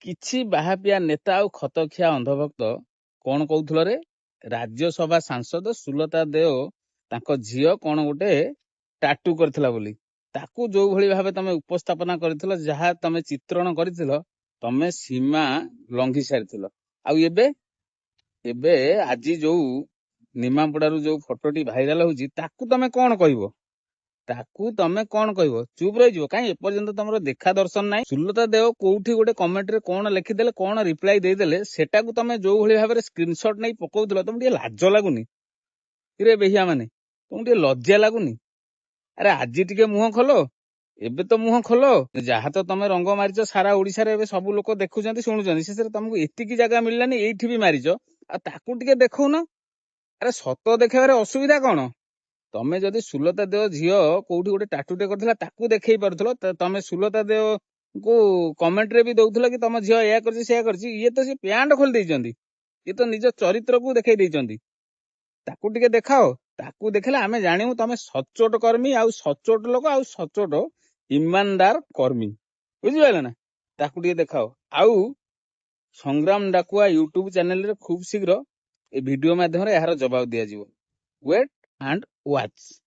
କିଛି ବାହାପିଆ ନେତା ଆଉ ଖତଖିଆ ଅନ୍ଧଭକ୍ତ କଣ କହୁଥିଲ ରେ? ରାଜ୍ୟସଭା ସାଂସଦ ସୁଲତା ଦେଓ ତାଙ୍କ ଝିଅ କଣ ଗୋଟେ ଟାଟୁ କରିଥିଲା ବୋଲି ତାକୁ ଯୋଉ ଭଳି ଭାବେ ତମେ ଉପସ୍ଥାପନା କରିଥିଲ, ଯାହା ତମେ ଚିତ୍ରଣ କରିଥିଲ, ତମେ ସୀମା ଲଙ୍ଘି ସାରିଥିଲ। ଆଉ ଏବେ ଏବେ ଆଜି ଯୋଉ ନିମାପଡାରୁ ଯୋଉ ଫଟୋଟି ଭାଇରାଲ ହଉଛି ତାକୁ ତମେ କଣ କହିବ? ତାକୁ ତମେ କଣ କହିବ? ଚୁପ୍ ରହିଯିବ? କାହିଁ ଏପର୍ଯ୍ୟନ୍ତ ତମର ଦେଖା ଦର୍ଶନ ନାହିଁ। ସୁଲତା ଦେଓ କୋଉଠି ଗୋଟେ କମେଣ୍ଟରେ କଣ ଲେଖିଦେଲେ, କଣ ରିପ୍ଲାଇ ଦେଇଦେଲେ, ସେଟାକୁ ତମେ ଯୋଉ ଭଳି ଭାବରେ ସ୍କ୍ରିନସଟ ନେଇ ପକଉଥିଲ, ତମକୁ ଟିକେ ଲାଜ ଲାଗୁନି? ଇରେ ବେହିଆ ମାନେ, ତମକୁ ଟିକେ ଲଜ୍ଜା ଲାଗୁନି? ଆରେ ଆଜି ଟିକେ ମୁହଁ ଖୋଲ, ଏବେ ତ ମୁହଁ ଖୋଲ। ଯାହା ତ ତମେ ରଙ୍ଗ ମାରିଛ ସାରା ଓଡିଶାରେ ଏବେ ସବୁ ଲୋକ ଦେଖୁଛନ୍ତି ଶୁଣୁଛନ୍ତି, ଶେଷରେ ତମକୁ ଏତିକି ଜାଗା ମିଳିଲାନି, ଏଇଠି ବି ମାରିଛ, ଆଉ ତାକୁ ଟିକେ ଦେଖଉନ। ଆରେ ସତ ଦେଖେଇବାରେ ଅସୁବିଧା କଣ? ତମେ ଯଦି ସୁଲତା ଦେଓ ଝିଅ କୋଉଠି ଗୋଟେ ଟାଟୁଟେ କରିଥିଲା ତାକୁ ଦେଖେଇ ପାରୁଥିଲ, ତମେ ସୁଲତା ଦେଓ କୁ କମେଣ୍ଟରେ ବି ଦଉଥିଲ କି ତମ ଝିଅ ଏୟା କରିଛି ସେୟା କରିଛି। ଇଏ ତ ସେ ପ୍ୟାଣ୍ଟ ଖୋଲି ଦେଇଛନ୍ତି, ଇଏ ତ ନିଜ ଚରିତ୍ରକୁ ଦେଖେଇ ଦେଇଛନ୍ତି। ତାକୁ ଟିକେ ଦେଖାଅ, ତାକୁ ଦେଖିଲେ ଆମେ ଜାଣିବୁ ତମେ ସଚ୍ଚୋଟ କର୍ମୀ, ଆଉ ସଚ୍ଚୋଟ ଲୋକ, ଆଉ ସଚ୍ଚୋଟ ଇମାନଦାର କର୍ମୀ। ବୁଝିପାରିଲେ ନା? ତାକୁ ଟିକେ ଦେଖାଅ। ଆଉ ସଂଗ୍ରାମ ଡାକୁଆ ୟୁଟ୍ୟୁବ ଚ୍ୟାନେଲରେ ଖୁବ ଶୀଘ୍ର ଏ ଭିଡିଓ ମାଧ୍ୟମରେ ଏହାର ଜବାବ ଦିଆଯିବ। Wait and watch।